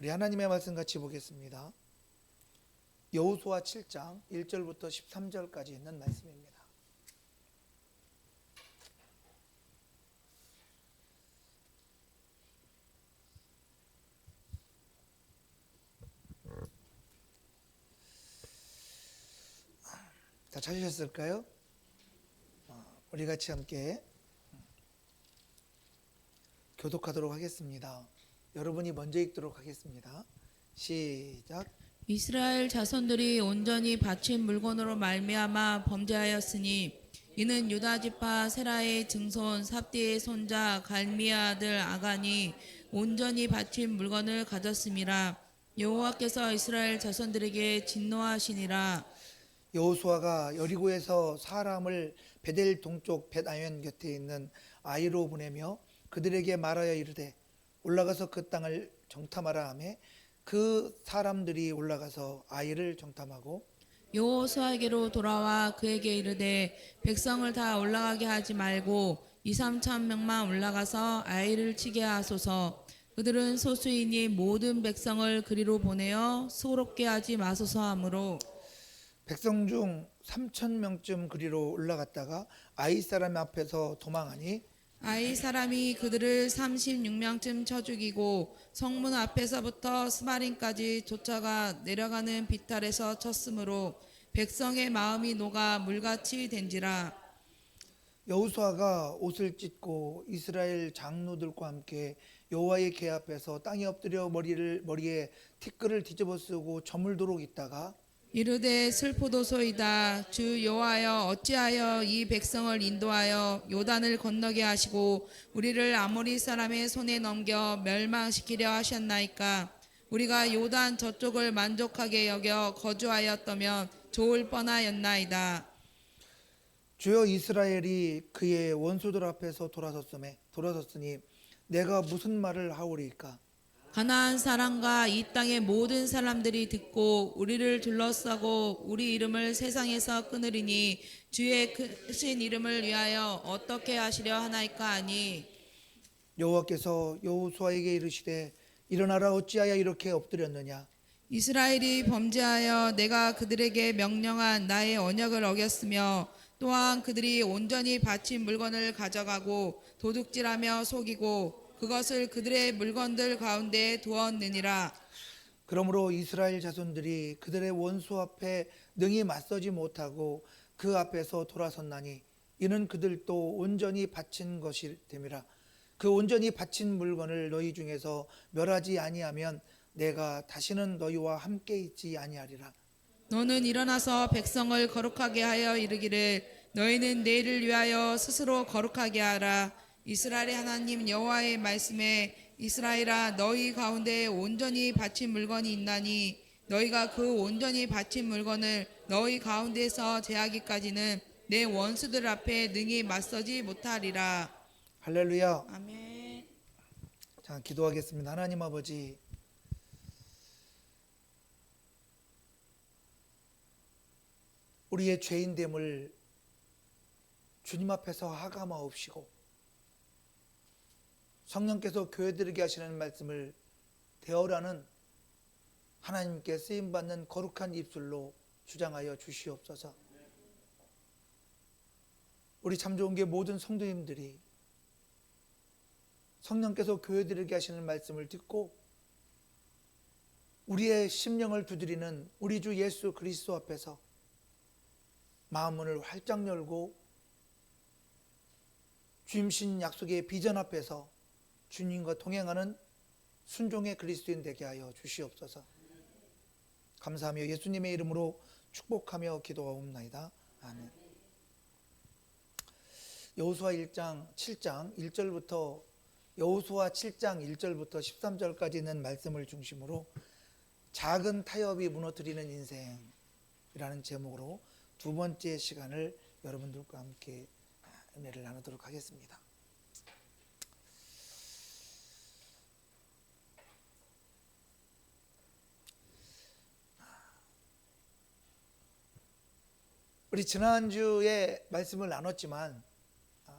우리 하나님의 말씀 같이 보겠습니다. 여호수아 7장 1절부터 13절까지 있는 말씀입니다. 다 찾으셨을까요? 우리 같이 함께 교독하도록 하겠습니다. 여러분이 먼저 읽도록 하겠습니다. 시작. 이스라엘 자손들이 온전히 바친 물건으로 말미암아 범죄하였으니 이는 유다 지파 세라의 증손 삽디의 손자 갈미의 아들 아간이 온전히 바친 물건을 가졌음이라. 여호와께서 이스라엘 자손들에게 진노하시니라. 여호수아가 여리고에서 사람을 베델 동쪽 벳아웬 곁에 있는 아이로 보내며 그들에게 말하여 이르되 올라가서 그 땅을 정탐하라 하매 그 사람들이 올라가서 아이를 정탐하고 여호수아에게로 돌아와 그에게 이르되 백성을 다 올라가게 하지 말고 2~3천 명만 올라가서 아이를 치게 하소서. 그들은 소수이니 모든 백성을 그리로 보내어 수고롭게 하지 마소서 하므로 백성 중 3천 명쯤 그리로 올라갔다가 아이 사람 앞에서 도망하니 아이 사람이 그들을 36명쯤 쳐 죽이고 성문 앞에서부터 스바림까지 쫓아가 내려가는 비탈에서 쳤으므로 백성의 마음이 녹아 물같이 된지라. 여호수아가 옷을 찢고 이스라엘 장로들과 함께 여호와의 궤 앞에서 땅에 엎드려 머리에 티끌을 뒤집어 쓰고 저물도록 있다가 이르되 슬프도소이다. 주 여호와여 어찌하여 이 백성을 인도하여 요단을 건너게 하시고 우리를 아모리 사람의 손에 넘겨 멸망시키려 하셨나이까. 우리가 요단 저쪽을 만족하게 여겨 거주하였다면 좋을 뻔하였나이다. 주여 이스라엘이 그의 원수들 앞에서 돌아섰으니 내가 무슨 말을 하오리까. 가나안 사람과 이 땅의 모든 사람들이 듣고 우리를 둘러싸고 우리 이름을 세상에서 끊으리니 주의 크신 이름을 위하여 어떻게 하시려 하나이까 하니 여호와께서 여호수아에게 이르시되 일어나라 어찌하여 이렇게 엎드렸느냐. 이스라엘이 범죄하여 내가 그들에게 명령한 나의 언약을 어겼으며 또한 그들이 온전히 바친 물건을 가져가고 도둑질하며 속이고 그것을 그들의 물건들 가운데 두었느니라. 그러므로 이스라엘 자손들이 그들의 원수 앞에 능히 맞서지 못하고 그 앞에서 돌아섰나니 이는 그들도 온전히 바친 것이 됨이라. 그 온전히 바친 물건을 너희 중에서 멸하지 아니하면 내가 다시는 너희와 함께 있지 아니하리라. 너는 일어나서 백성을 거룩하게 하여 이르기를 너희는 내일을 위하여 스스로 거룩하게 하라. 이스라엘의 하나님 여호와의 말씀에 이스라엘아 너희 가운데 온전히 바친 물건이 있나니 너희가 그 온전히 바친 물건을 너희 가운데서 제하기까지는 내 원수들 앞에 능히 맞서지 못하리라. 할렐루야. 아멘. 자, 기도하겠습니다. 하나님 아버지, 우리의 죄인됨을 주님 앞에서 하감하옵시고 성령께서 교회들에게 하시는 말씀을 대어라는 하나님께 쓰임받는 거룩한 입술로 주장하여 주시옵소서. 우리 참 좋은 게 모든 성도님들이 성령께서 교회들에게 하시는 말씀을 듣고 우리의 심령을 두드리는 우리 주 예수 그리스도 앞에서 마음문을 활짝 열고 주임신 약속의 비전 앞에서 주님과 동행하는 순종의 그리스도인 되게 하여 주시옵소서. 감사하며 예수님의 이름으로 축복하며 기도하옵나이다. 아멘. 여호수아 7장 1절부터 여호수아 7장 1절부터 13절까지 있는 말씀을 중심으로 작은 타협이 무너뜨리는 인생이라는 제목으로 두 번째 시간을 여러분들과 함께 은혜를 나누도록 하겠습니다. 우리 지난주에 말씀을 나눴지만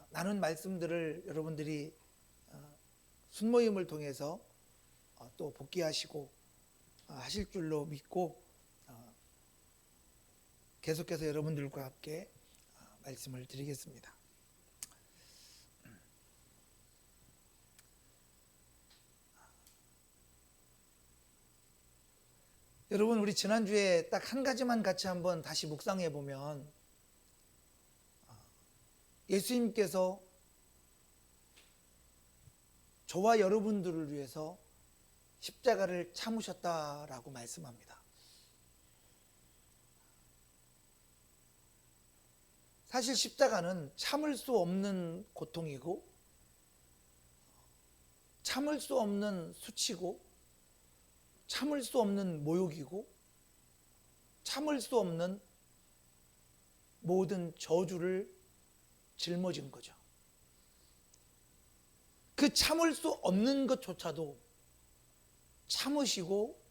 나눈 말씀들을 여러분들이 순모임을 통해서 또 복귀하시고 하실 줄로 믿고 계속해서 여러분들과 함께 말씀을 드리겠습니다. 여러분, 우리 지난주에 딱 한 가지만 같이 한번 다시 묵상해 보면 예수님께서 저와 여러분들을 위해서 십자가를 참으셨다라고 말씀합니다. 사실 십자가는 참을 수 없는 고통이고 참을 수 없는 수치고 참을 수 없는 모욕이고 참을 수 없는 모든 저주를 짊어진 거죠. 그 참을 수 없는 것조차도 참으시고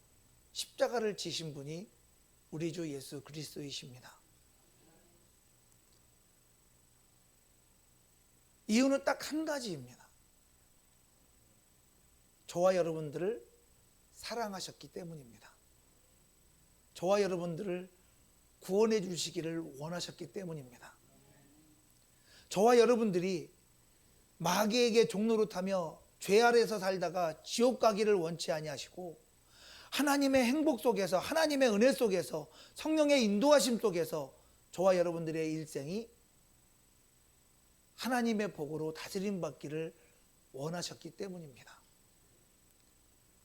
십자가를 지신 분이 우리 주 예수 그리스도이십니다. 이유는 딱 한 가지입니다. 저와 여러분들을 사랑하셨기 때문입니다. 저와 여러분들을 구원해 주시기를 원하셨기 때문입니다. 저와 여러분들이 마귀에게 종노릇하며 죄 아래서 살다가 지옥 가기를 원치 아니하시고 하나님의 행복 속에서, 하나님의 은혜 속에서, 성령의 인도하심 속에서 저와 여러분들의 일생이 하나님의 복으로 다스림 받기를 원하셨기 때문입니다.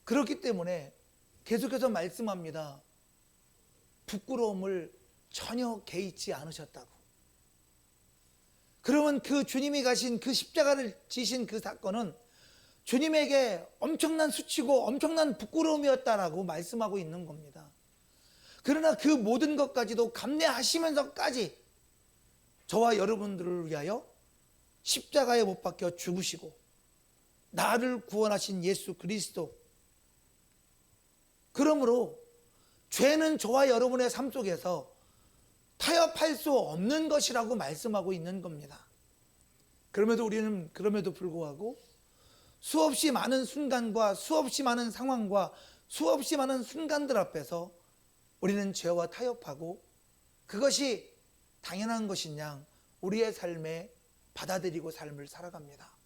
그렇기 때문에 계속해서 말씀합니다. 부끄러움을 전혀 개의치 않으셨다고. 그러면 그 주님이 가신 그 십자가를 지신 그 사건은 주님에게 엄청난 수치고 엄청난 부끄러움이었다라고 말씀하고 있는 겁니다. 그러나 그 모든 것까지도 감내하시면서까지 저와 여러분들을 위하여 십자가에 못 박혀 죽으시고 나를 구원하신 예수 그리스도, 그러므로 죄는 저와 여러분의 삶 속에서 타협할 수 없는 것이라고 말씀하고 있는 겁니다. 그럼에도 불구하고 수없이 많은 순간과 수없이 많은 상황과 수없이 많은 순간들 앞에서 우리는 죄와 타협하고 그것이 당연한 것인 양 우리의 삶에 받아들이고 삶을 살아갑니다.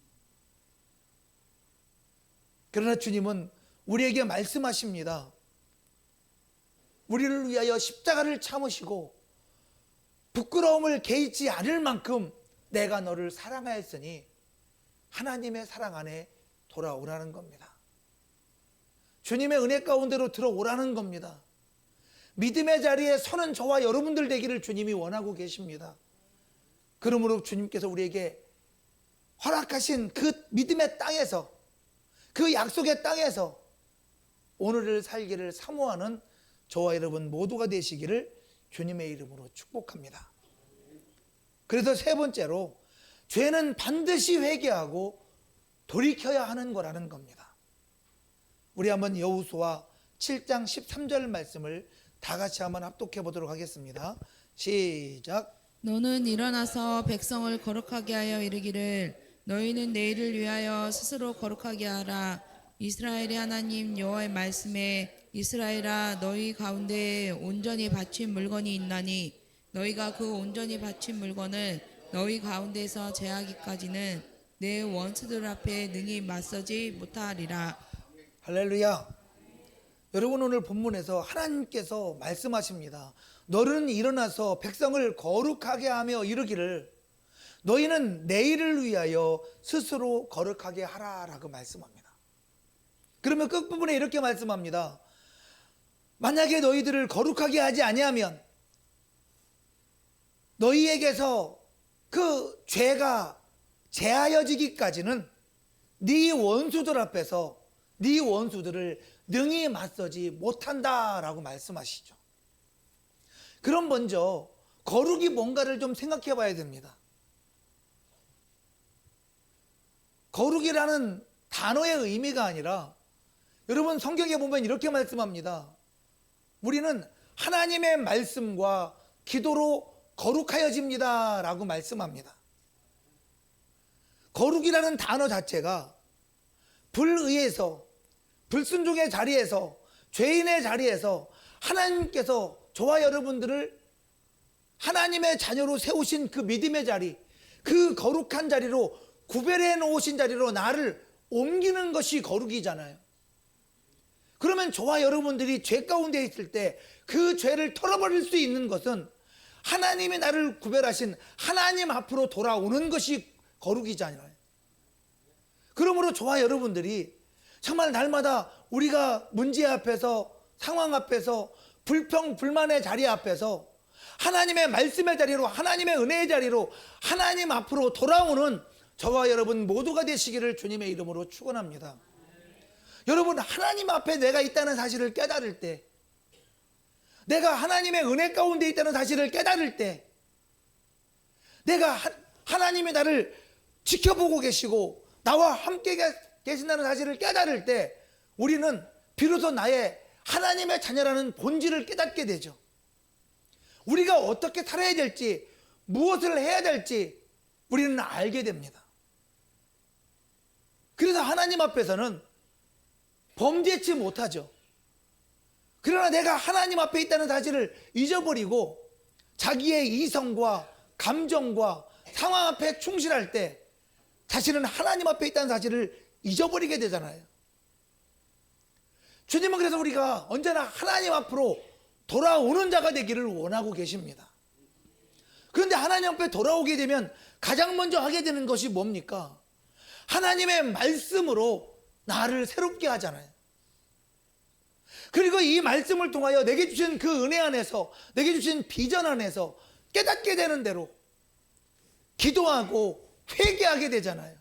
그러나 주님은 우리에게 말씀하십니다. 우리를 위하여 십자가를 참으시고 부끄러움을 개의치 않을 만큼 내가 너를 사랑하였으니 하나님의 사랑 안에 돌아오라는 겁니다. 주님의 은혜 가운데로 들어오라는 겁니다. 믿음의 자리에 서는 저와 여러분들 되기를 주님이 원하고 계십니다. 그러므로 주님께서 우리에게 허락하신 그 믿음의 땅에서, 그 약속의 땅에서 오늘을 살기를 사모하는 저와 여러분 모두가 되시기를 주님의 이름으로 축복합니다. 그래서 세 번째로 죄는 반드시 회개하고 돌이켜야 하는 거라는 겁니다. 우리 한번 여호수아 7장 13절 말씀을 다 같이 한번 합독해 보도록 하겠습니다. 시작. 너는 일어나서 백성을 거룩하게 하여 이르기를 너희는 내일을 위하여 스스로 거룩하게 하라. 이스라엘의 하나님 여호와의 말씀에 이스라엘아 너희 가운데 온전히 바친 물건이 있나니 너희가 그 온전히 바친 물건을 너희 가운데서 제하기까지는 내 원수들 앞에 능히 맞서지 못하리라. 할렐루야. 여러분, 오늘 본문에서 하나님께서 말씀하십니다. 너는 일어나서 백성을 거룩하게 하며 이르기를 너희는 내일을 위하여 스스로 거룩하게 하라라고 말씀합니다. 그러면 끝부분에 이렇게 말씀합니다. 만약에 너희들을 거룩하게 하지 아니하면 너희에게서 그 죄가 제하여지기까지는 네 원수들 앞에서 네 원수들을 능히 맞서지 못한다라고 말씀하시죠. 그럼 먼저 거룩이 뭔가를 좀 생각해 봐야 됩니다. 거룩이라는 단어의 의미가 아니라 여러분 성경에 보면 이렇게 말씀합니다. 우리는 하나님의 말씀과 기도로 거룩하여집니다 라고 말씀합니다. 거룩이라는 단어 자체가 불의에서 불순종의 자리에서, 죄인의 자리에서 하나님께서 저와 여러분들을 하나님의 자녀로 세우신 그 믿음의 자리, 그 거룩한 자리로, 구별해 놓으신 자리로 나를 옮기는 것이 거룩이잖아요. 그러면 저와 여러분들이 죄 가운데 있을 때 그 죄를 털어버릴 수 있는 것은 하나님이 나를 구별하신 하나님 앞으로 돌아오는 것이 거룩이잖아요. 그러므로 저와 여러분들이 정말 날마다 우리가 문제 앞에서, 상황 앞에서, 불평 불만의 자리 앞에서 하나님의 말씀의 자리로, 하나님의 은혜의 자리로 하나님 앞으로 돌아오는 저와 여러분 모두가 되시기를 주님의 이름으로 축원합니다. 여러분, 하나님 앞에 내가 있다는 사실을 깨달을 때, 내가 하나님의 은혜 가운데 있다는 사실을 깨달을 때, 내가 하나님이 나를 지켜보고 계시고 나와 함께 계신다는 사실을 깨달을 때, 우리는 비로소 나의 하나님의 자녀라는 본질을 깨닫게 되죠. 우리가 어떻게 살아야 될지, 무엇을 해야 될지 우리는 알게 됩니다. 그래서 하나님 앞에서는 범죄치 못하죠. 그러나 내가 하나님 앞에 있다는 사실을 잊어버리고 자기의 이성과 감정과 상황 앞에 충실할 때 자신은 하나님 앞에 있다는 사실을 잊어버리게 되잖아요. 주님은 그래서 우리가 언제나 하나님 앞으로 돌아오는 자가 되기를 원하고 계십니다. 그런데 하나님 앞에 돌아오게 되면 가장 먼저 하게 되는 것이 뭡니까? 하나님의 말씀으로 나를 새롭게 하잖아요. 그리고 이 말씀을 통하여 내게 주신 그 은혜 안에서, 내게 주신 비전 안에서 깨닫게 되는 대로 기도하고 회개하게 되잖아요.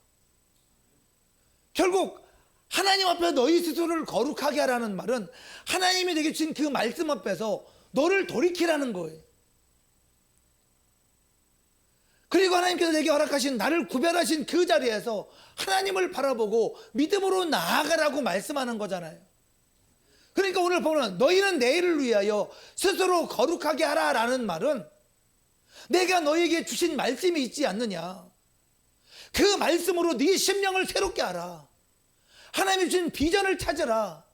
결국 하나님 앞에 너희 스스로를 거룩하게 하라는 말은 하나님이 내게 주신 그 말씀 앞에서 너를 돌이키라는 거예요. 그리고 하나님께서 내게 허락하신, 나를 구별하신 그 자리에서 하나님을 바라보고 믿음으로 나아가라고 말씀하는 거잖아요. 그러니까 오늘 보면 너희는 내일을 위하여 스스로 거룩하게 하라라는 말은 내가 너희에게 주신 말씀이 있지 않느냐, 그 말씀으로 네 심령을 새롭게 하라, 하나님이 주신 비전을 찾으라,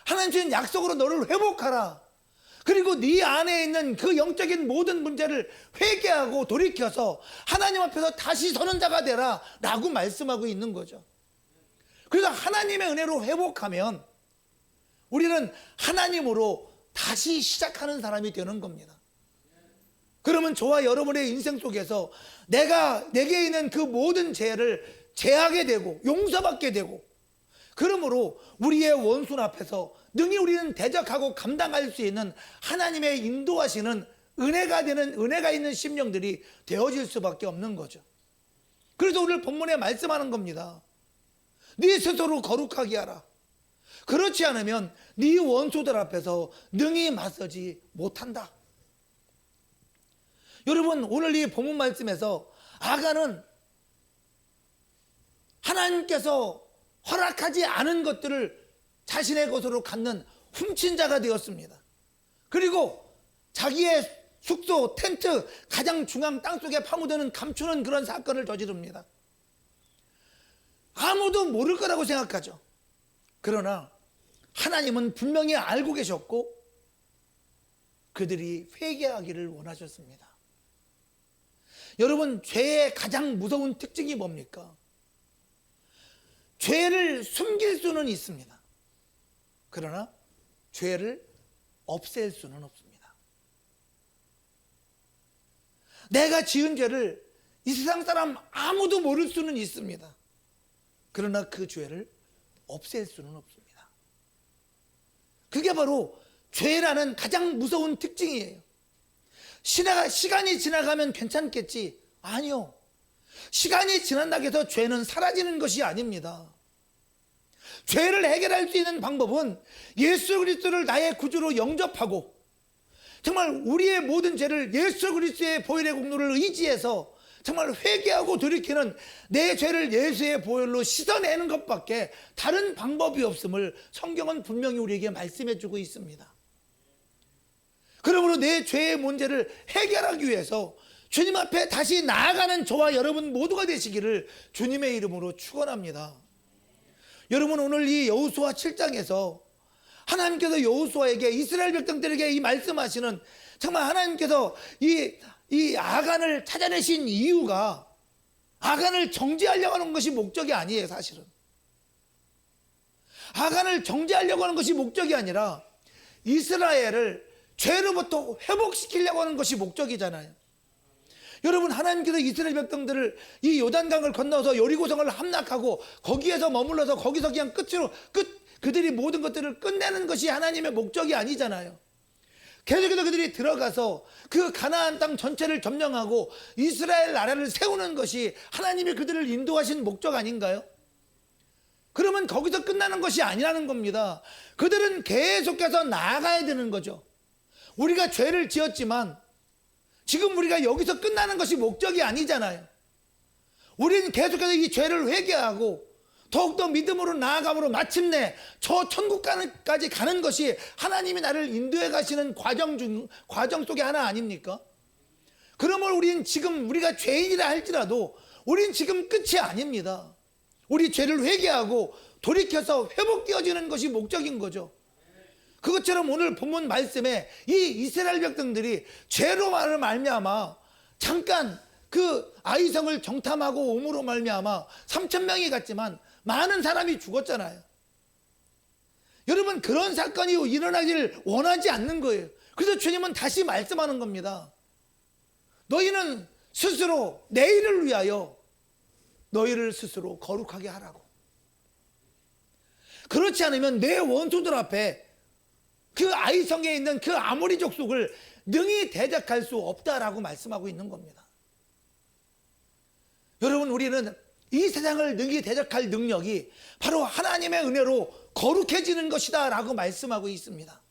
하나님 주신 약속으로 너를 회복하라, 그리고 네 안에 있는 그 영적인 모든 문제를 회개하고 돌이켜서 하나님 앞에서 다시 서는 자가 되라 라고 말씀하고 있는 거죠. 그래서 하나님의 은혜로 회복하면 우리는 하나님으로 다시 시작하는 사람이 되는 겁니다. 그러면 저와 여러분의 인생 속에서 내게 있는 그 모든 죄를 제하게 되고 용서받게 되고, 그러므로 우리의 원수 앞에서 능히 우리는 대적하고 감당할 수 있는 하나님의 인도하시는 은혜가 있는 심령들이 되어질 수밖에 없는 거죠. 그래서 오늘 본문에 말씀하는 겁니다. 네 스스로 거룩하게 하라. 그렇지 않으면 네 원수들 앞에서 능히 맞서지 못한다. 여러분, 오늘 이 본문 말씀에서 아간은 하나님께서 허락하지 않은 것들을 자신의 것으로 갖는 훔친 자가 되었습니다. 그리고 자기의 숙소, 텐트, 가장 중앙 땅속에 파묻어는 감추는 그런 사건을 저지릅니다. 아무도 모를 거라고 생각하죠. 그러나 하나님은 분명히 알고 계셨고 그들이 회개하기를 원하셨습니다. 여러분, 죄의 가장 무서운 특징이 뭡니까? 죄를 숨길 수는 있습니다. 그러나 죄를 없앨 수는 없습니다. 내가 지은 죄를 이 세상 사람 아무도 모를 수는 있습니다. 그러나 그 죄를 없앨 수는 없습니다. 그게 바로 죄라는 가장 무서운 특징이에요. 시간이 지나가면 괜찮겠지? 아니요. 시간이 지난다고 해서 죄는 사라지는 것이 아닙니다. 죄를 해결할 수 있는 방법은 예수 그리스도를 나의 구주로 영접하고 정말 우리의 모든 죄를 예수 그리스도의 보혈의 공로를 의지해서 정말 회개하고 돌이키는 내 죄를 예수의 보혈로 씻어내는 것밖에 다른 방법이 없음을 성경은 분명히 우리에게 말씀해 주고 있습니다. 그러므로 내 죄의 문제를 해결하기 위해서 주님 앞에 다시 나아가는 저와 여러분 모두가 되시기를 주님의 이름으로 축원합니다. 여러분, 오늘 이 여호수아 7장에서 하나님께서 여호수아에게, 이스라엘 백성들에게 이 말씀하시는, 정말 하나님께서 이 아간을 찾아내신 이유가 아간을 정죄하려고 하는 것이 목적이 아니에요. 사실은 아간을 정죄하려고 하는 것이 목적이 아니라 이스라엘을 죄로부터 회복시키려고 하는 것이 목적이잖아요. 여러분, 하나님께서 이스라엘 백성들을 이 요단강을 건너서 여리고성을 함락하고 거기에서 머물러서 거기서 그냥 그들이 모든 것들을 끝내는 것이 하나님의 목적이 아니잖아요. 계속해서 그들이 들어가서 그 가나안 땅 전체를 점령하고 이스라엘 나라를 세우는 것이 하나님이 그들을 인도하신 목적 아닌가요? 그러면 거기서 끝나는 것이 아니라는 겁니다. 그들은 계속해서 나아가야 되는 거죠. 우리가 죄를 지었지만 지금 우리가 여기서 끝나는 것이 목적이 아니잖아요. 우리는 계속해서 이 죄를 회개하고 더욱더 믿음으로 나아감으로 마침내 저 천국까지 가는 것이 하나님이 나를 인도해 가시는 과정 속의 하나 아닙니까? 그러면 우리는 지금 우리가 죄인이라 할지라도 우리는 지금 끝이 아닙니다. 우리 죄를 회개하고 돌이켜서 회복되어지는 것이 목적인 거죠. 그것처럼 오늘 본문 말씀에 이 이스라엘 백성들이 죄로 말미암아 잠깐 그 아이성을 정탐하고 옴으로 말미암아 3,000명이 갔지만 많은 사람이 죽었잖아요. 여러분, 그런 사건이 일어나기를 원하지 않는 거예요. 그래서 주님은 다시 말씀하는 겁니다. 너희는 스스로 내일을 위하여 너희를 스스로 거룩하게 하라고. 그렇지 않으면 내 원수들 앞에 그 아이성에 있는 그 아모리 족속을 능히 대적할 수 없다라고 말씀하고 있는 겁니다. 여러분, 우리는 이 세상을 능히 대적할 능력이 바로 하나님의 은혜로 거룩해지는 것이다 라고 말씀하고 있습니다.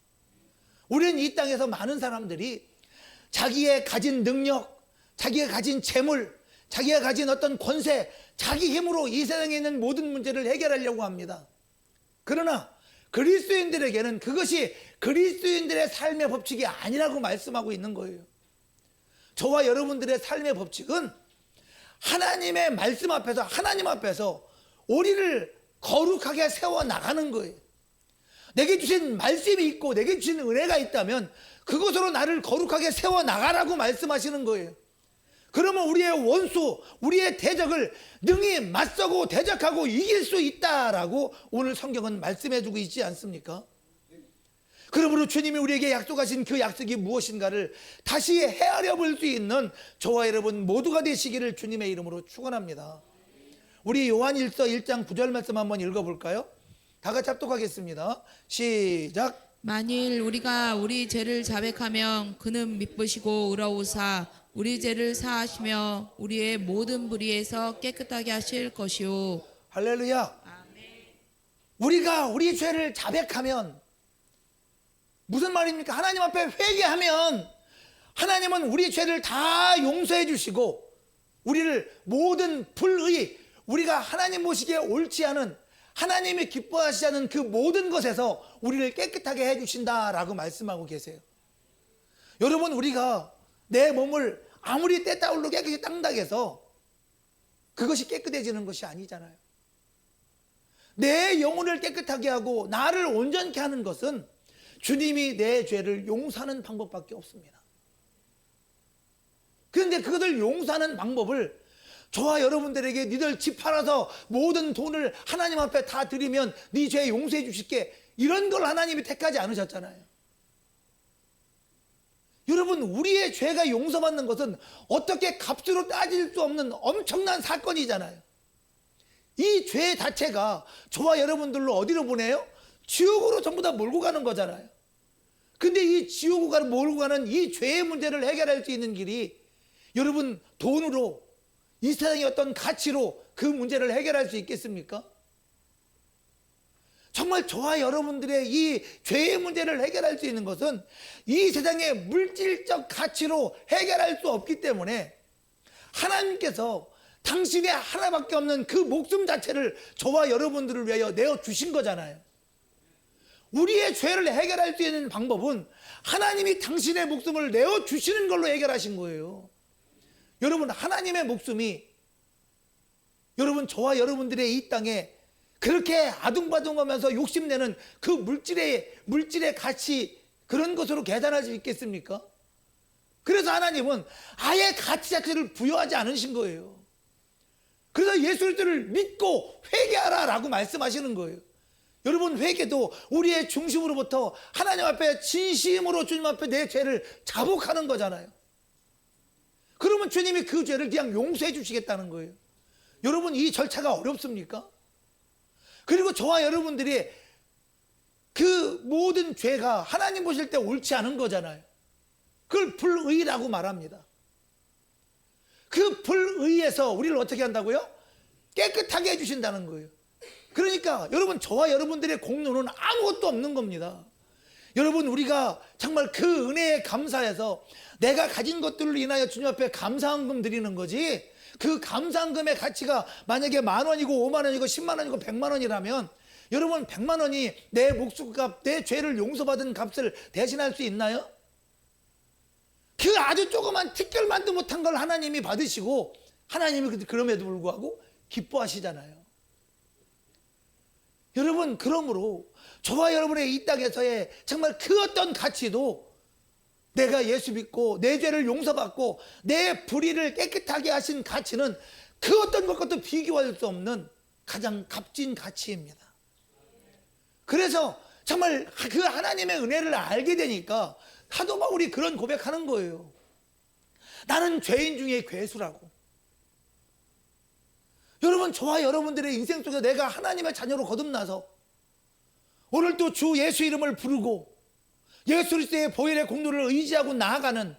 우리는 이 땅에서 많은 사람들이 자기의 가진 능력, 자기가 가진 재물, 자기가 가진 어떤 권세, 자기 힘으로 이 세상에 있는 모든 문제를 해결하려고 합니다. 그러나 그리스도인들에게는 그것이 그리스도인들의 삶의 법칙이 아니라고 말씀하고 있는 거예요. 저와 여러분들의 삶의 법칙은 하나님의 말씀 앞에서, 하나님 앞에서 우리를 거룩하게 세워나가는 거예요. 내게 주신 말씀이 있고 내게 주신 은혜가 있다면 그것으로 나를 거룩하게 세워나가라고 말씀하시는 거예요. 그러면 우리의 원수, 우리의 대적을 능히 맞서고 대적하고 이길 수 있다라고 오늘 성경은 말씀해주고 있지 않습니까? 그러므로 주님이 우리에게 약속하신 그 약속이 무엇인가를 다시 헤아려 볼 수 있는 저와 여러분 모두가 되시기를 주님의 이름으로 축원합니다. 우리 요한일서 1장 9절 말씀 한번 읽어볼까요? 다 같이 합독하겠습니다. 시작. 만일 우리가 우리 죄를 자백하면 그는 미쁘시고 의로우사 우리 죄를 사하시며 우리의 모든 불의에서 깨끗하게 하실 것이요. 할렐루야. 우리가 우리 죄를 자백하면 무슨 말입니까? 하나님 앞에 회개하면 하나님은 우리 죄를 다 용서해 주시고 우리를 모든 불의, 우리가 하나님 보시기에 옳지 않은, 하나님이 기뻐하시지 않은 그 모든 것에서 우리를 깨끗하게 해 주신다라고 말씀하고 계세요. 여러분, 우리가 내 몸을 아무리 때타올로 깨끗이 땅닥해서 그것이 깨끗해지는 것이 아니잖아요. 내 영혼을 깨끗하게 하고 나를 온전케 하는 것은 주님이 내 죄를 용서하는 방법밖에 없습니다. 그런데 그것을 용서하는 방법을 저와 여러분들에게 니들 집 팔아서 모든 돈을 하나님 앞에 다 드리면 네 죄 용서해 주실게, 이런 걸 하나님이 택하지 않으셨잖아요. 여러분, 우리의 죄가 용서받는 것은 어떻게 값으로 따질 수 없는 엄청난 사건이잖아요. 이 죄 자체가 저와 여러분들로 어디로 보내요? 지옥으로 전부 다 몰고 가는 거잖아요. 근데 이 지옥으로 몰고 가는 이 죄의 문제를 해결할 수 있는 길이 여러분 돈으로, 이 세상의 어떤 가치로 그 문제를 해결할 수 있겠습니까? 정말 저와 여러분들의 이 죄의 문제를 해결할 수 있는 것은 이 세상의 물질적 가치로 해결할 수 없기 때문에 하나님께서 당신의 하나밖에 없는 그 목숨 자체를 저와 여러분들을 위하여 내어주신 거잖아요. 우리의 죄를 해결할 수 있는 방법은 하나님이 당신의 목숨을 내어주시는 걸로 해결하신 거예요. 여러분, 하나님의 목숨이 여러분 저와 여러분들의 이 땅에 그렇게 아둥바둥하면서 욕심내는 그 물질의 가치, 그런 것으로 계산할 수 있겠습니까? 그래서 하나님은 아예 가치 자체를 부여하지 않으신 거예요. 그래서 예수 그리스도를 믿고 회개하라 라고 말씀하시는 거예요. 여러분, 회개도 우리의 중심으로부터 하나님 앞에 진심으로 주님 앞에 내 죄를 자복하는 거잖아요. 그러면 주님이 그 죄를 그냥 용서해 주시겠다는 거예요. 여러분, 이 절차가 어렵습니까? 그리고 저와 여러분들이 그 모든 죄가 하나님 보실 때 옳지 않은 거잖아요. 그걸 불의라고 말합니다. 그 불의에서 우리를 어떻게 한다고요? 깨끗하게 해주신다는 거예요. 그러니까 여러분, 저와 여러분들의 공로는 아무것도 없는 겁니다. 여러분, 우리가 정말 그 은혜에 감사해서 내가 가진 것들을 인하여 주님 앞에 감사한금 드리는 거지, 그 감사한금의 가치가 만약에 10,000원이고 50,000원이고 100,000원이고 100,000원이라면 여러분, 100,000원이 내 목숨값, 내 죄를 용서받은 값을 대신할 수 있나요? 그 아주 조그만 티끌만도 못한 걸 하나님이 받으시고 하나님이 그럼에도 불구하고 기뻐하시잖아요. 여러분, 그러므로 저와 여러분의 이 땅에서의 정말 그 어떤 가치도 내가 예수 믿고 내 죄를 용서받고 내 불의를 깨끗하게 하신 가치는 그 어떤 것과도 비교할 수 없는 가장 값진 가치입니다. 그래서 정말 그 하나님의 은혜를 알게 되니까 하도 막 우리 그런 고백하는 거예요. 나는 죄인 중에 괴수라고. 여러분, 저와 여러분들의 인생 속에 내가 하나님의 자녀로 거듭나서 오늘 또 주 예수 이름을 부르고 예수 그리스도의 보혈의 공로를 의지하고 나아가는,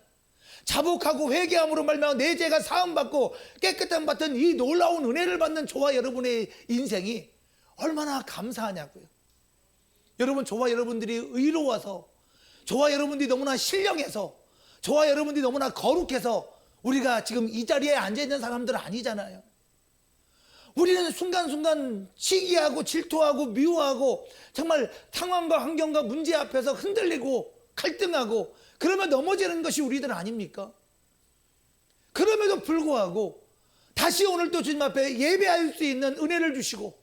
자복하고 회개함으로 말미암아 내 죄가 사함받고 깨끗함 받은 이 놀라운 은혜를 받는 저와 여러분의 인생이 얼마나 감사하냐고요. 여러분, 저와 여러분들이 의로워서, 저와 여러분들이 너무나 신령해서, 저와 여러분들이 너무나 거룩해서 우리가 지금 이 자리에 앉아있는 사람들은 아니잖아요. 우리는 순간순간 시기하고 질투하고 미워하고 정말 상황과 환경과 문제 앞에서 흔들리고 갈등하고 그러면 넘어지는 것이 우리들 아닙니까? 그럼에도 불구하고 다시 오늘 또 주님 앞에 예배할 수 있는 은혜를 주시고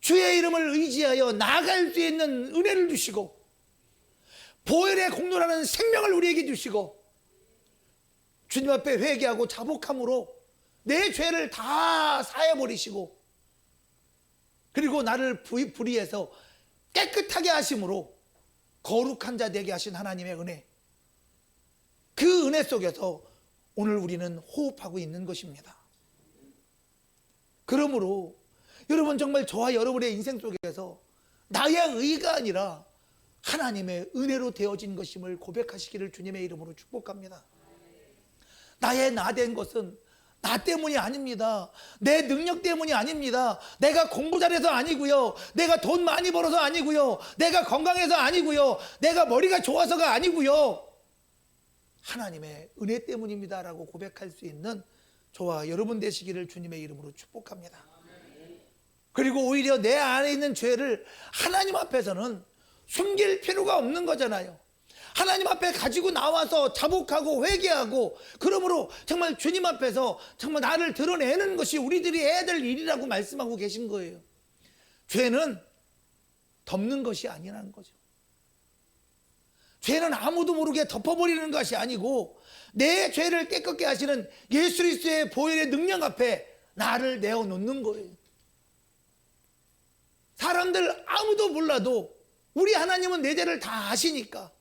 주의 이름을 의지하여 나아갈 수 있는 은혜를 주시고 보혈의 공로라는 생명을 우리에게 주시고 주님 앞에 회개하고 자복함으로 내 죄를 다 사해버리시고 그리고 나를 불의해서 깨끗하게 하심으로 거룩한 자 되게 하신 하나님의 은혜, 그 은혜 속에서 오늘 우리는 호흡하고 있는 것입니다. 그러므로 여러분, 정말 저와 여러분의 인생 속에서 나의 의가 아니라 하나님의 은혜로 되어진 것임을 고백하시기를 주님의 이름으로 축복합니다. 나의 나된 것은 나 때문이 아닙니다. 내 능력 때문이 아닙니다. 내가 공부 잘해서 아니고요. 내가 돈 많이 벌어서 아니고요. 내가 건강해서 아니고요. 내가 머리가 좋아서가 아니고요. 하나님의 은혜 때문입니다라고 고백할 수 있는 저와 여러분 되시기를 주님의 이름으로 축복합니다. 그리고 오히려 내 안에 있는 죄를 하나님 앞에서는 숨길 필요가 없는 거잖아요. 하나님 앞에 가지고 나와서 자복하고 회개하고 그러므로 정말 주님 앞에서 정말 나를 드러내는 것이 우리들이 해야 될 일이라고 말씀하고 계신 거예요. 죄는 덮는 것이 아니라는 거죠. 죄는 아무도 모르게 덮어버리는 것이 아니고 내 죄를 깨끗게 하시는 예수 그리스도의 보혈의 능력 앞에 나를 내어놓는 거예요. 사람들 아무도 몰라도 우리 하나님은 내 죄를 다 아시니까,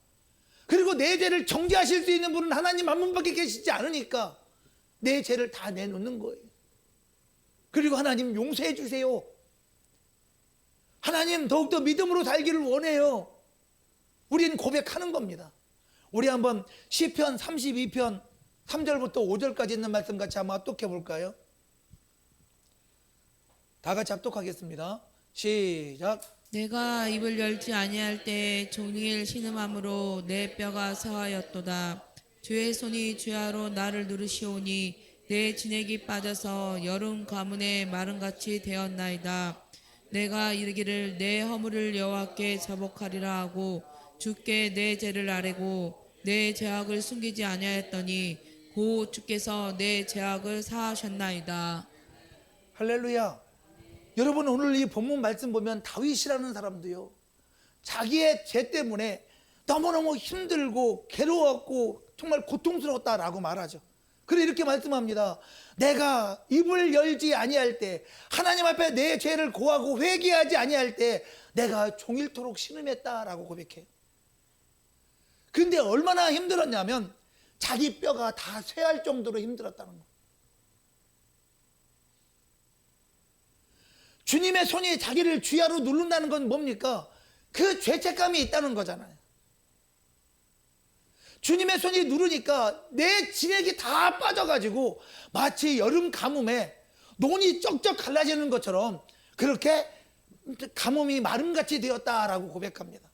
그리고 내 죄를 정죄하실 수 있는 분은 하나님 한 분밖에 계시지 않으니까 내 죄를 다 내놓는 거예요. 그리고 하나님 용서해 주세요. 하나님 더욱더 믿음으로 살기를 원해요. 우리는 고백하는 겁니다. 우리 한번 시편 32편 3절부터 5절까지 있는 말씀 같이 한번 합독해 볼까요? 다 같이 합독하겠습니다. 시작. 내가 입을 열지 아니할 때 종일 신음함으로 내 뼈가 사하였도다. 주의 손이 주야로 나를 누르시오니 내 진액이 빠져서 여름 가문의 마름같이 되었나이다. 내가 이르기를 내 허물을 여호와께 자복하리라 하고 주께 내 죄를 아뢰고 내 죄악을 숨기지 아니하였더니 곧 주께서 내 죄악을 사하셨나이다. 할렐루야. 여러분 오늘 이 본문 말씀 보면 다윗이라는 사람도요, 자기의 죄 때문에 너무너무 힘들고 괴로웠고 정말 고통스러웠다라고 말하죠. 그래 이렇게 말씀합니다. 내가 입을 열지 아니할 때, 하나님 앞에 내 죄를 고하고 회개하지 아니할 때 내가 종일토록 신음했다라고 고백해요. 근데 얼마나 힘들었냐면 자기 뼈가 다 쇠할 정도로 힘들었다는 거예요. 주님의 손이 자기를 쥐하로 누른다는 건 뭡니까? 그 죄책감이 있다는 거잖아요. 주님의 손이 누르니까 내 진액이 다 빠져가지고 마치 여름 가뭄에 논이 쩍쩍 갈라지는 것처럼 그렇게 가뭄이 마름같이 되었다라고 고백합니다.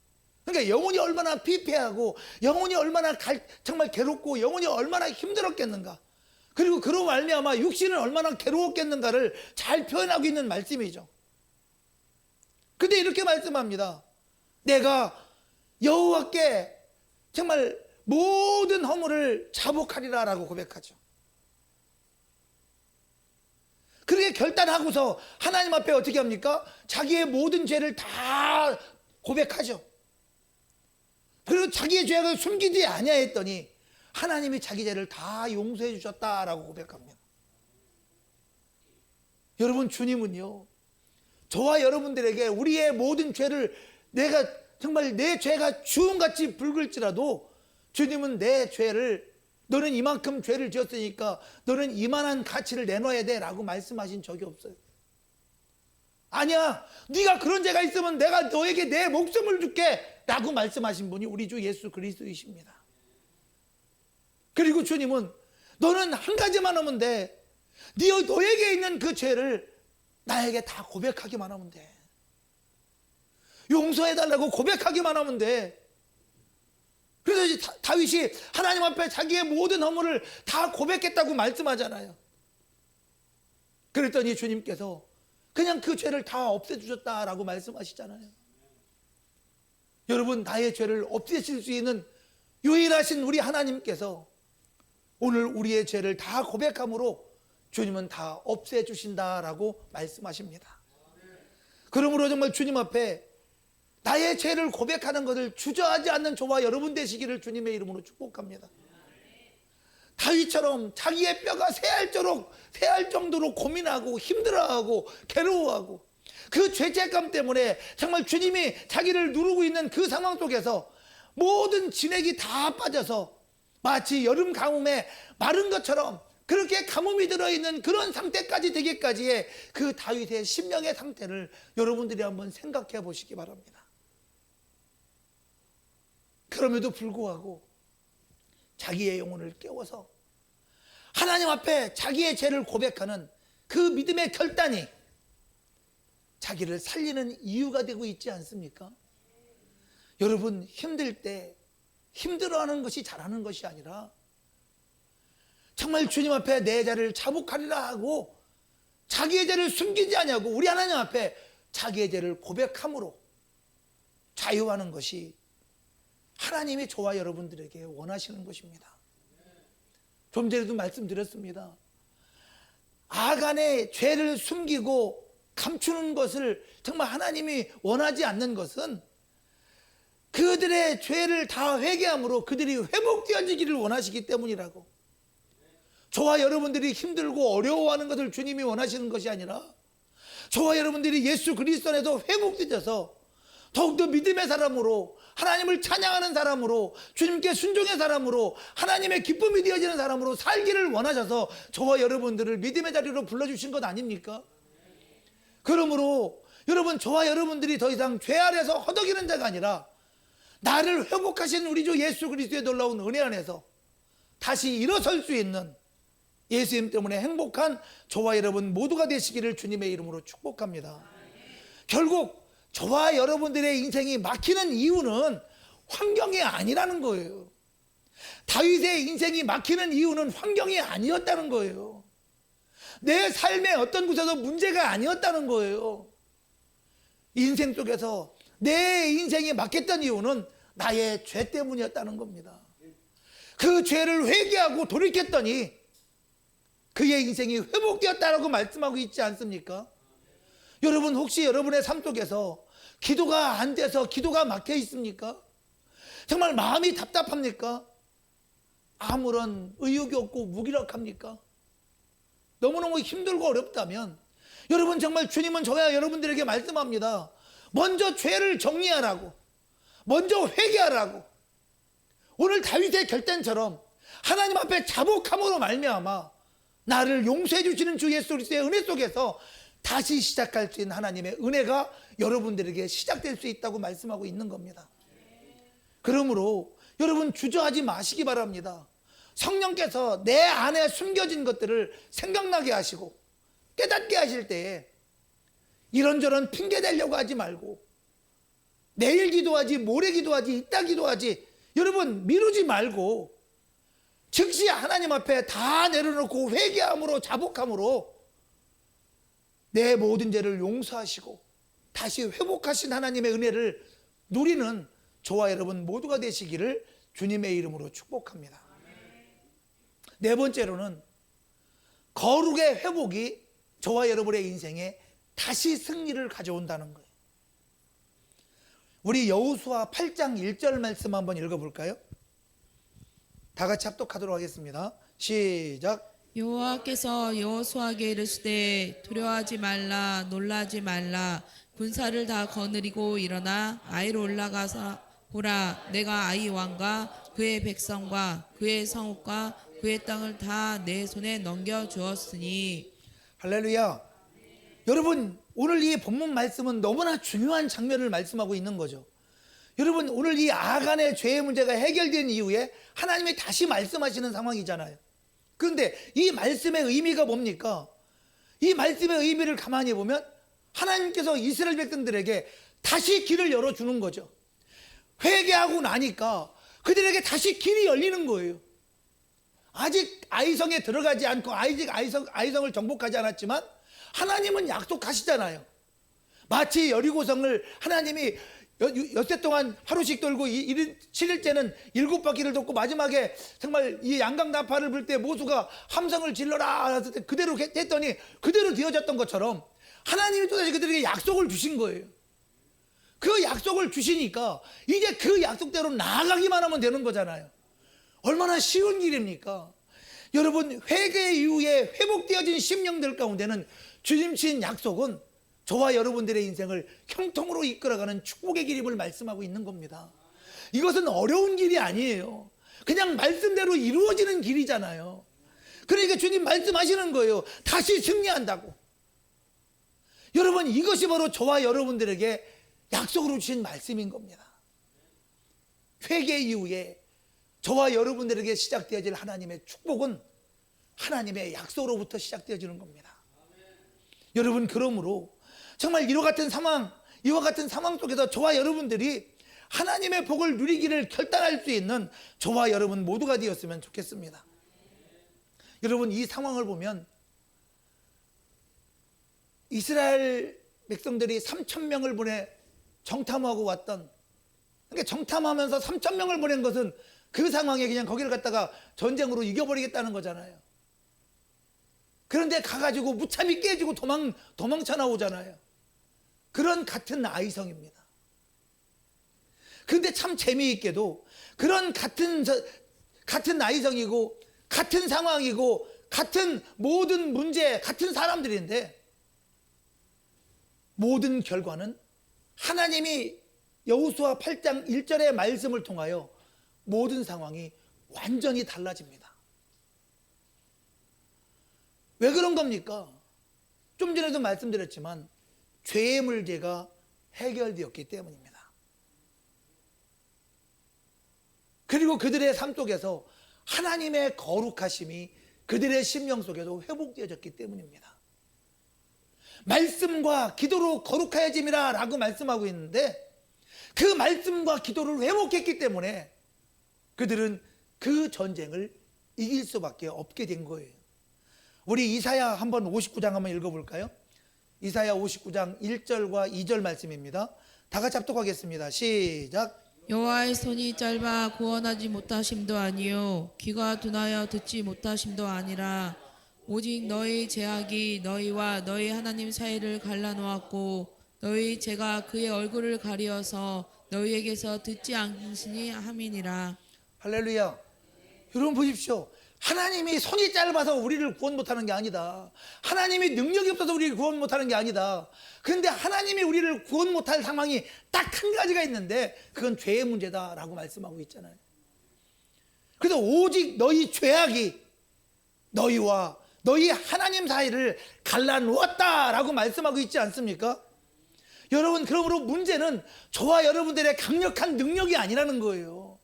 그러니까 영혼이 얼마나 피폐하고 영혼이 얼마나 정말 괴롭고 영혼이 얼마나 힘들었겠는가, 그리고 그로 말미암아 육신은 얼마나 괴로웠겠는가를 잘 표현하고 있는 말씀이죠. 근데 이렇게 말씀합니다. 내가 여호와께 정말 모든 허물을 자복하리라 라고 고백하죠. 그렇게 결단하고서 하나님 앞에 어떻게 합니까? 자기의 모든 죄를 다 고백하죠. 그리고 자기의 죄악을 숨기지 아니하였더니 하나님이 자기 죄를 다 용서해 주셨다라고 고백합니다. 여러분, 주님은요, 저와 여러분들에게 우리의 모든 죄를, 내가 정말 내 죄가 주홍같이 붉을지라도 주님은 내 죄를, 너는 이만큼 죄를 지었으니까 너는 이만한 가치를 내놔야 돼 라고 말씀하신 적이 없어요. 아니야, 네가 그런 죄가 있으면 내가 너에게 내 목숨을 줄게 라고 말씀하신 분이 우리 주 예수 그리스도이십니다. 그리고 주님은 너는 한 가지만 하면 돼. 너에게 있는 그 죄를 나에게 다 고백하기만 하면 돼. 용서해달라고 고백하기만 하면 돼. 그래서 다윗이 하나님 앞에 자기의 모든 허물을 다 고백했다고 말씀하잖아요. 그랬더니 주님께서 그냥 그 죄를 다 없애주셨다라고 말씀하시잖아요. 여러분, 나의 죄를 없애실 수 있는 유일하신 우리 하나님께서 오늘 우리의 죄를 다 고백함으로 주님은 다 없애주신다라고 말씀하십니다. 그러므로 정말 주님 앞에 나의 죄를 고백하는 것을 주저하지 않는 저와 여러분 되시기를 주님의 이름으로 축복합니다. 다윗처럼 자기의 뼈가 쇠할 정도로 고민하고 힘들어하고 괴로워하고 그 죄책감 때문에 정말 주님이 자기를 누르고 있는 그 상황 속에서 모든 진액이 다 빠져서 마치 여름 가뭄에 마른 것처럼 그렇게 가뭄이 들어있는 그런 상태까지 되기까지의 그 다윗의 심령의 상태를 여러분들이 한번 생각해 보시기 바랍니다. 그럼에도 불구하고 자기의 영혼을 깨워서 하나님 앞에 자기의 죄를 고백하는 그 믿음의 결단이 자기를 살리는 이유가 되고 있지 않습니까? 여러분, 힘들 때 힘들어하는 것이 잘하는 것이 아니라 정말 주님 앞에 내 죄를 자복하리라 하고 자기의 죄를 숨기지 아니하고 우리 하나님 앞에 자기의 죄를 고백함으로 자유하는 것이 하나님이 저와 여러분들에게 원하시는 것입니다. 좀 전에도 말씀드렸습니다. 아간의 죄를 숨기고 감추는 것을 정말 하나님이 원하지 않는 것은 그들의 죄를 다 회개함으로 그들이 회복되어지기를 원하시기 때문이라고. 저와 여러분들이 힘들고 어려워하는 것을 주님이 원하시는 것이 아니라 저와 여러분들이 예수 그리스도 안에서 회복되어서 더욱더 믿음의 사람으로, 하나님을 찬양하는 사람으로, 주님께 순종의 사람으로, 하나님의 기쁨이 되어지는 사람으로 살기를 원하셔서 저와 여러분들을 믿음의 자리로 불러주신 것 아닙니까? 그러므로 여러분, 저와 여러분들이 더 이상 죄 아래서 허덕이는 자가 아니라 나를 회복하신 우리 주 예수 그리스도의 놀라운 은혜 안에서 다시 일어설 수 있는 예수님 때문에 행복한 저와 여러분 모두가 되시기를 주님의 이름으로 축복합니다. 결국 저와 여러분들의 인생이 막히는 이유는 환경이 아니라는 거예요. 다윗의 인생이 막히는 이유는 환경이 아니었다는 거예요. 내 삶의 어떤 곳에서 문제가 아니었다는 거예요. 인생 속에서 내 인생이 막혔던 이유는 나의 죄 때문이었다는 겁니다. 그 죄를 회개하고 돌이켰더니 그의 인생이 회복되었다라고 말씀하고 있지 않습니까? 여러분 혹시 여러분의 삶 속에서 기도가 안 돼서 기도가 막혀 있습니까? 정말 마음이 답답합니까? 아무런 의욕이 없고 무기력합니까? 너무너무 힘들고 어렵다면 여러분 정말 주님은 저야 여러분들에게 말씀합니다. 먼저 죄를 정리하라고, 먼저 회개하라고. 오늘 다윗의 결단처럼 하나님 앞에 자복함으로 말미암아 나를 용서해 주시는 주 예수 그리스도의 은혜 속에서 다시 시작할 수 있는 하나님의 은혜가 여러분들에게 시작될 수 있다고 말씀하고 있는 겁니다. 그러므로 여러분 주저하지 마시기 바랍니다. 성령께서 내 안에 숨겨진 것들을 생각나게 하시고 깨닫게 하실 때에 이런저런 핑계 대려고 하지 말고 내일 기도하지, 모레 기도하지, 이따 기도하지, 여러분 미루지 말고 즉시 하나님 앞에 다 내려놓고 회개함으로 자복함으로 내 모든 죄를 용서하시고 다시 회복하신 하나님의 은혜를 누리는 저와 여러분 모두가 되시기를 주님의 이름으로 축복합니다. 네 번째로는 거룩의 회복이 저와 여러분의 인생에 다시 승리를 가져온다는 거예요. 우리 여호수아 8장 1절 말씀 한번 읽어볼까요? 다 같이 합독하도록 하겠습니다. 시작. 여호와께서 여호수아에게 이르시되 두려워하지 말라 놀라지 말라 군사를 다 거느리고 일어나 아이로 올라가서 보라 내가 아이 왕과 그의 백성과 그의 성읍과 그의 땅을 다 내 손에 넘겨 주었으니. 할렐루야. 여러분 오늘 이 본문 말씀은 너무나 중요한 장면을 말씀하고 있는 거죠. 여러분 오늘 이 아간의 죄의 문제가 해결된 이후에 하나님이 다시 말씀하시는 상황이잖아요. 그런데 이 말씀의 의미가 뭡니까? 이 말씀의 의미를 가만히 보면 하나님께서 이스라엘 백성들에게 다시 길을 열어주는 거죠. 회개하고 나니까 그들에게 다시 길이 열리는 거예요. 아직 아이성에 들어가지 않고 아직 아이성을 정복하지 않았지만 하나님은 약속하시잖아요. 마치 여리고성을 하나님이 엿새 동안 하루씩 돌고 7일째는 7바퀴를 돕고 마지막에 정말 이 양강 나팔을 불 때 모수가 함성을 질러라 했을 때 그대로 했더니 그대로 되어졌던 것처럼 하나님이 또다시 그들에게 약속을 주신 거예요. 그 약속을 주시니까 이제 그 약속대로 나아가기만 하면 되는 거잖아요. 얼마나 쉬운 길입니까? 여러분 회개 이후에 회복되어진 심령들 가운데는 주님신 약속은 저와 여러분들의 인생을 형통으로 이끌어가는 축복의 길임을 말씀하고 있는 겁니다. 이것은 어려운 길이 아니에요. 그냥 말씀대로 이루어지는 길이잖아요. 그러니까 주님 말씀하시는 거예요. 다시 승리한다고. 여러분 이것이 바로 저와 여러분들에게 약속으로 주신 말씀인 겁니다. 회개 이후에 저와 여러분들에게 시작되어질 하나님의 축복은 하나님의 약속으로부터 시작되어지는 겁니다. 여러분 그러므로 정말 이와 같은 상황 속에서 저와 여러분들이 하나님의 복을 누리기를 결단할 수 있는 저와 여러분 모두가 되었으면 좋겠습니다. 여러분 이 상황을 보면 이스라엘 백성들이 3,000명을 보내 정탐하고 왔던, 그러니까 정탐하면서 3,000명을 보낸 것은 그 상황에 그냥 거기를 갖다가 전쟁으로 이겨버리겠다는 거잖아요. 그런데 가가지고 무참히 깨지고 도망쳐 나오잖아요. 그런 같은 아이성입니다. 그런데 참 재미있게도 그런 같은 아이성이고 같은 상황이고 같은 모든 문제, 같은 사람들인데 모든 결과는 하나님이 여호수아 8장 1절의 말씀을 통하여 모든 상황이 완전히 달라집니다. 왜 그런 겁니까? 좀 전에도 말씀드렸지만 죄의 문제가 해결되었기 때문입니다. 그리고 그들의 삶 속에서 하나님의 거룩하심이 그들의 심령 속에도 회복되어졌기 때문입니다. 말씀과 기도로 거룩하여짐이라 라고 말씀하고 있는데 그 말씀과 기도를 회복했기 때문에 그들은 그 전쟁을 이길 수밖에 없게 된 거예요. 우리 이사야 한번 59장 한번 읽어볼까요? 이사야 59장 1절과 2절 말씀입니다. 다 같이 합독하겠습니다. 시작. 여호와의 손이 짧아 구원하지 못하심도 아니요 귀가 둔하여 듣지 못하심도 아니라 오직 너희 죄악이 너희와 너희 하나님 사이를 갈라놓았고 너희 죄가 그의 얼굴을 가리어서 너희에게서 듣지 않으시니 함이니라. 할렐루야. 여러분 보십시오. 하나님이 손이 짧아서 우리를 구원 못하는 게 아니다. 하나님이 능력이 없어서 우리를 구원 못하는 게 아니다. 그런데 하나님이 우리를 구원 못할 상황이 딱 한 가지가 있는데 그건 죄의 문제다라고 말씀하고 있잖아요. 그래서 오직 너희 죄악이 너희와 너희 하나님 사이를 갈라놓았다라고 말씀하고 있지 않습니까? 여러분, 그러므로 문제는 저와 여러분들의 강력한 능력이 아니라는 거예요.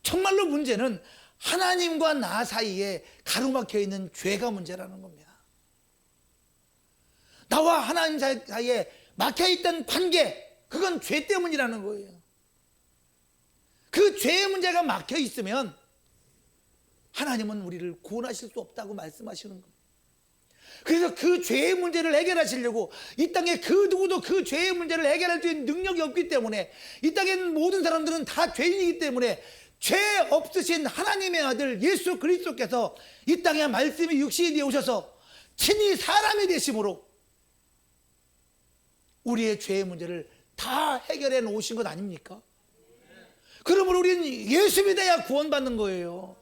정말로 문제는 하나님과 나 사이에 가로막혀 있는 죄가 문제라는 겁니다. 나와 하나님 사이에 막혀있던 관계, 그건 죄 때문이라는 거예요. 그 죄의 문제가 막혀 있으면 하나님은 우리를 구원하실 수 없다고 말씀하시는 겁니다. 그래서 그 죄의 문제를 해결하시려고 이 땅에 그 누구도 그 죄의 문제를 해결할 수 있는 능력이 없기 때문에, 이 땅에 있는 모든 사람들은 다 죄인이기 때문에 죄 없으신 하나님의 아들 예수 그리스도께서 이 땅에 말씀이 육신이 되어 오셔서 친히 사람이 되심으로 우리의 죄의 문제를 다 해결해 놓으신 것 아닙니까? 그러므로 우리는 예수 믿어야 구원받는 거예요.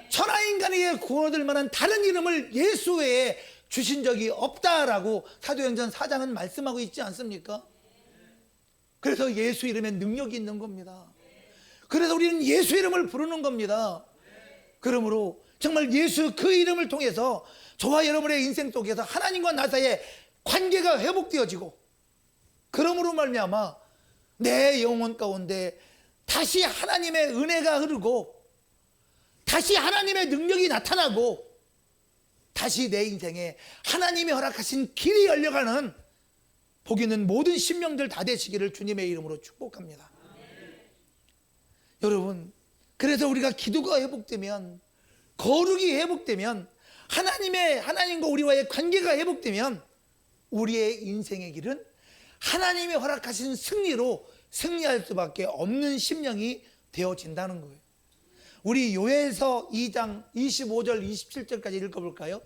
천하인간에게 구원 얻을 만한 다른 이름을 예수 외에 주신 적이 없다라고 사도행전 4장은 말씀하고 있지 않습니까? 그래서 예수 이름에 능력이 있는 겁니다. 그래서 우리는 예수 이름을 부르는 겁니다. 그러므로 정말 예수 그 이름을 통해서 저와 여러분의 인생 속에서 하나님과 나 사이에 관계가 회복되어지고, 그러므로 말미암아 내 영혼 가운데 다시 하나님의 은혜가 흐르고 다시 하나님의 능력이 나타나고 다시 내 인생에 하나님이 허락하신 길이 열려가는 복 있는 모든 심령들 다 되시기를 주님의 이름으로 축복합니다. 여러분, 그래서 우리가 기도가 회복되면, 거룩이 회복되면, 하나님과 우리와의 관계가 회복되면 우리의 인생의 길은 하나님이 허락하신 승리로 승리할 수밖에 없는 심령이 되어진다는 거예요. 우리 요엘서 2장 25절 27절까지 읽어볼까요?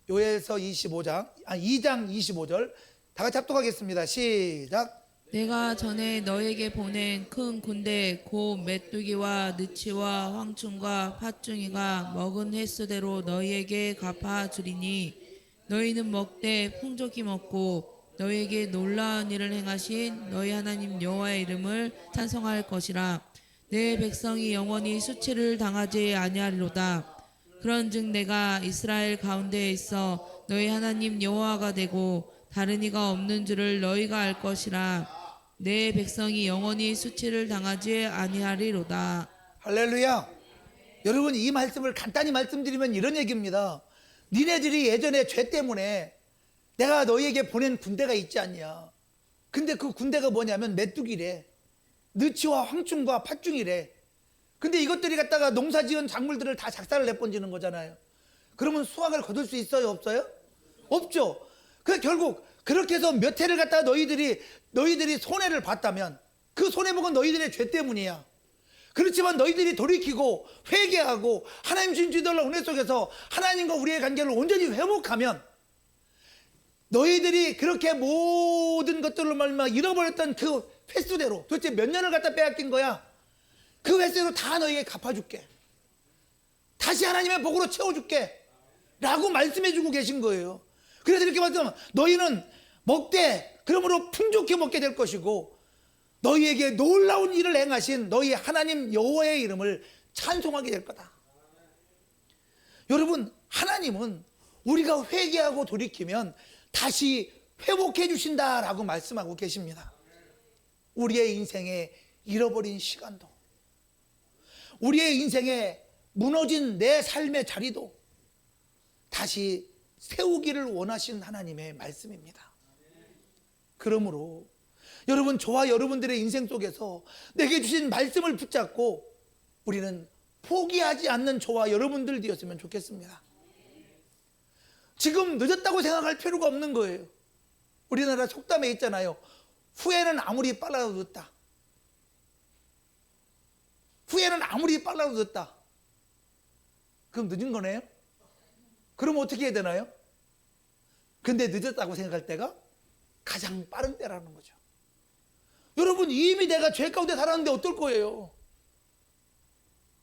요엘서 2장 25절 다 같이 합독하겠습니다. 시작. 내가 전에 너에게 보낸 큰 군대 곧 메뚜기와 느치와 황충과 팥중이가 먹은 횟수대로 너희에게 갚아주리니 너희는 먹되 풍족히 먹고 너희에게 놀라운 일을 행하신 너희 하나님 여호와의 이름을 찬송할 것이라. 내 백성이 영원히 수치를 당하지 아니하리로다. 그런즉 내가 이스라엘 가운데에 있어 너희 하나님 여호와가 되고 다른 이가 없는 줄을 너희가 알 것이라. 내 백성이 영원히 수치를 당하지 아니하리로다. 할렐루야. 여러분, 이 말씀을 간단히 말씀드리면 이런 얘기입니다. 니네들이 예전에 죄 때문에 내가 너희에게 보낸 군대가 있지 않냐. 근데 그 군대가 뭐냐면 메뚜기래, 느치와 황충과 팥중이래. 근데 이것들이 갖다가 농사지은 작물들을 다 작사를 내번지는 거잖아요. 그러면 수확을 거둘 수 있어요, 없어요? 없죠. 그 결국 그렇게 해서 몇 해를 갖다가 너희들이 손해를 봤다면 그 손해복은 너희들의 죄 때문이야. 그렇지만 너희들이 돌이키고 회개하고 하나님 주신 지도와 은혜 속에서 하나님과 우리의 관계를 온전히 회복하면, 너희들이 그렇게 모든 것들로 말미암아 잃어버렸던 그 횟수대로, 도대체 몇 년을 갖다 빼앗긴 거야, 그 횟수로 다 너희에게 갚아줄게, 다시 하나님의 복으로 채워줄게 라고 말씀해주고 계신 거예요. 그래서 이렇게 말씀하면 너희는 먹되 그러므로 풍족히 먹게 될 것이고 너희에게 놀라운 일을 행하신 너희 하나님 여호와의 이름을 찬송하게 될 거다. 여러분, 하나님은 우리가 회개하고 돌이키면 다시 회복해 주신다라고 말씀하고 계십니다. 우리의 인생에 잃어버린 시간도, 우리의 인생에 무너진 내 삶의 자리도 다시 세우기를 원하신 하나님의 말씀입니다. 그러므로 여러분, 저와 여러분들의 인생 속에서 내게 주신 말씀을 붙잡고 우리는 포기하지 않는 저와 여러분들 되었으면 좋겠습니다. 지금 늦었다고 생각할 필요가 없는 거예요. 우리나라 속담에 있잖아요. 후회는 아무리 빨라도 늦다. 후회는 아무리 빨라도 늦다. 그럼 늦은 거네요? 그럼 어떻게 해야 되나요? 근데 늦었다고 생각할 때가 가장 빠른 때라는 거죠. 여러분, 이미 내가 죄 가운데 살았는데 어떨 거예요?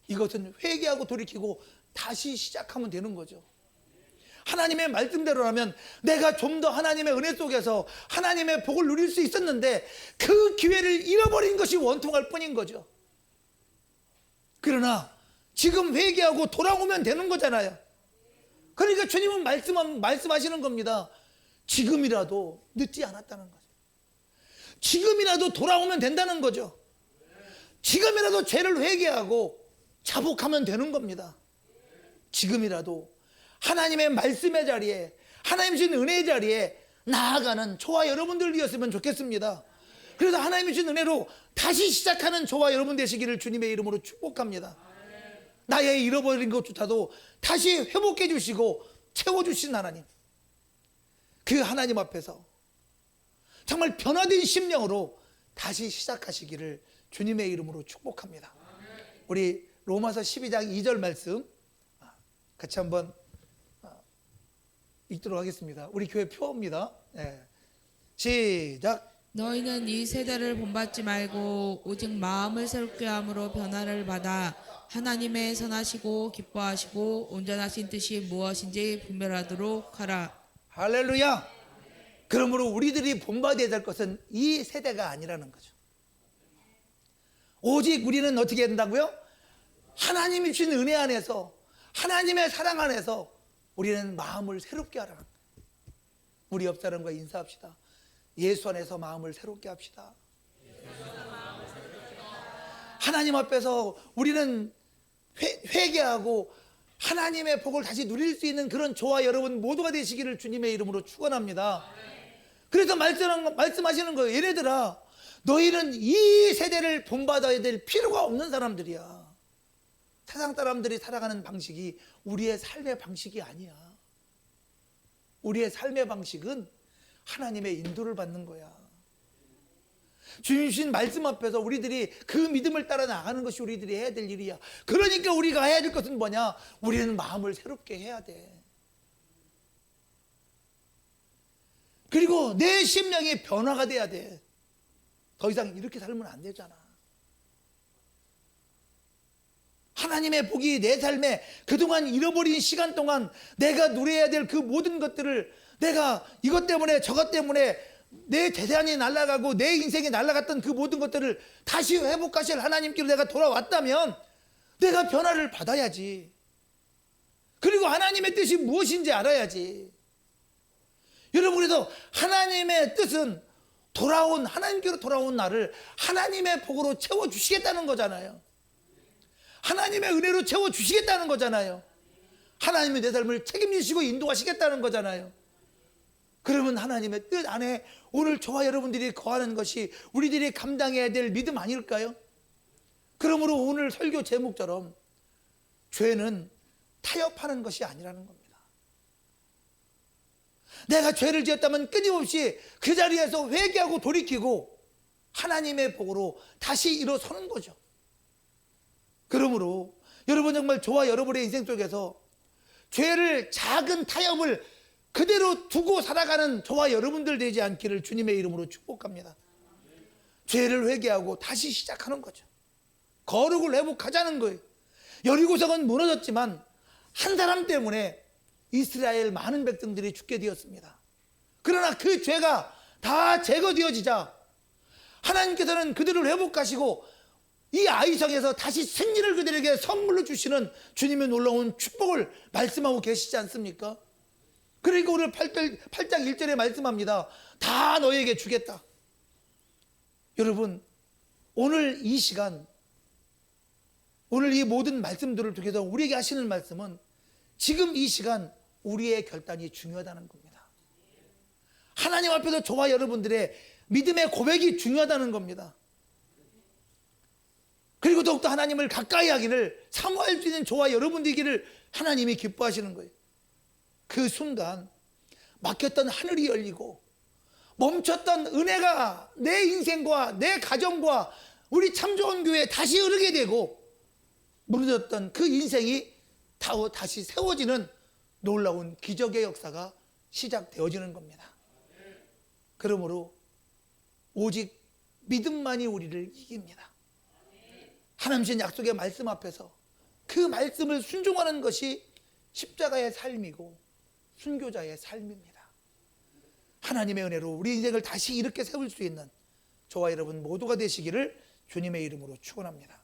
이것은 회개하고 돌이키고 다시 시작하면 되는 거죠. 하나님의 말씀대로라면 내가 좀 더 하나님의 은혜 속에서 하나님의 복을 누릴 수 있었는데 그 기회를 잃어버린 것이 원통할 뿐인 거죠. 그러나 지금 회개하고 돌아오면 되는 거잖아요. 그러니까 주님은 말씀하시는 겁니다. 지금이라도 늦지 않았다는 거죠. 지금이라도 돌아오면 된다는 거죠. 지금이라도 죄를 회개하고 자복하면 되는 겁니다. 지금이라도 하나님의 말씀의 자리에, 하나님 주신 은혜의 자리에 나아가는 저와 여러분들이었으면 좋겠습니다. 그래서 하나님 주신 은혜로 다시 시작하는 저와 여러분 되시기를 주님의 이름으로 축복합니다. 나의 잃어버린 것조차도 다시 회복해 주시고 채워주신 하나님, 그 하나님 앞에서 정말 변화된 심령으로 다시 시작하시기를 주님의 이름으로 축복합니다. 우리 로마서 12장 2절 말씀 같이 한번 읽도록 하겠습니다. 우리 교회 표입니다. 네. 시작. 너희는 이 세대를 본받지 말고 오직 마음을 새롭게 함으로 변화를 받아 하나님의 선하시고 기뻐하시고 온전하신 뜻이 무엇인지 분별하도록 하라. 할렐루야. 그러므로 우리들이 본받아야 될 것은 이 세대가 아니라는 거죠. 오직 우리는 어떻게 해야 된다고요? 하나님이 주신 은혜 안에서, 하나님의 사랑 안에서 우리는 마음을 새롭게 하라. 우리 옆 사람과 인사합시다. 예수 안에서 마음을 새롭게 합시다. 하나님 앞에서 우리는 회개하고 하나님의 복을 다시 누릴 수 있는 그런 저와 여러분 모두가 되시기를 주님의 이름으로 축원합니다. 그래서 말씀하시는 거예요. 얘네들아, 너희는 이 세대를 본받아야 될 필요가 없는 사람들이야. 세상 사람들이 살아가는 방식이 우리의 삶의 방식이 아니야. 우리의 삶의 방식은 하나님의 인도를 받는 거야. 주님 주신 말씀 앞에서 우리들이 그 믿음을 따라 나가는 것이 우리들이 해야 될 일이야. 그러니까 우리가 해야 될 것은 뭐냐? 우리는 마음을 새롭게 해야 돼. 그리고 내 심령이 변화가 돼야 돼. 더 이상 이렇게 살면 안 되잖아. 하나님의 복이 내 삶에 그동안 잃어버린 시간 동안 내가 누려야 될 그 모든 것들을 내가 이것 때문에 저것 때문에 내 재산이 날아가고 내 인생이 날아갔던 그 모든 것들을 다시 회복하실 하나님께로 내가 돌아왔다면 내가 변화를 받아야지. 그리고 하나님의 뜻이 무엇인지 알아야지. 여러분, 그래서 하나님의 뜻은 하나님께로 돌아온 나를 하나님의 복으로 채워주시겠다는 거잖아요. 하나님의 은혜로 채워주시겠다는 거잖아요. 하나님이 내 삶을 책임지시고 인도하시겠다는 거잖아요. 그러면 하나님의 뜻 안에 오늘 저와 여러분들이 거하는 것이 우리들이 감당해야 될 믿음 아닐까요? 그러므로 오늘 설교 제목처럼 죄는 타협하는 것이 아니라는 겁니다. 내가 죄를 지었다면 끊임없이 그 자리에서 회개하고 돌이키고 하나님의 복으로 다시 일어서는 거죠. 그러므로 여러분, 정말 저와 여러분의 인생 속에서 죄를, 작은 타협을 그대로 두고 살아가는 저와 여러분들 되지 않기를 주님의 이름으로 축복합니다. 죄를 회개하고 다시 시작하는 거죠. 거룩을 회복하자는 거예요. 여리고성은 무너졌지만 한 사람 때문에 이스라엘 많은 백성들이 죽게 되었습니다. 그러나 그 죄가 다 제거되어지자 하나님께서는 그들을 회복하시고 이 아이성에서 다시 승리를 그들에게 선물로 주시는 주님의 놀라운 축복을 말씀하고 계시지 않습니까? 그러니까 오늘 8장 1절에 말씀합니다. 다 너에게 주겠다. 여러분, 오늘 이 시간, 오늘 이 모든 말씀들을 통해서 우리에게 하시는 말씀은 지금 이 시간 우리의 결단이 중요하다는 겁니다. 하나님 앞에서 저와 여러분들의 믿음의 고백이 중요하다는 겁니다. 그리고 더욱더 하나님을 가까이 하기를 사모할 수 있는 저와 여러분들이기를 하나님이 기뻐하시는 거예요. 그 순간 막혔던 하늘이 열리고 멈췄던 은혜가 내 인생과 내 가정과 우리 참 좋은 교회에 다시 흐르게 되고 무너졌던 그 인생이 다시 세워지는 놀라운 기적의 역사가 시작되어지는 겁니다. 그러므로 오직 믿음만이 우리를 이깁니다. 하나님 주신 약속의 말씀 앞에서 그 말씀을 순종하는 것이 십자가의 삶이고 순교자의 삶입니다. 하나님의 은혜로 우리 인생을 다시 이렇게 세울 수 있는 저와 여러분 모두가 되시기를 주님의 이름으로 축원합니다.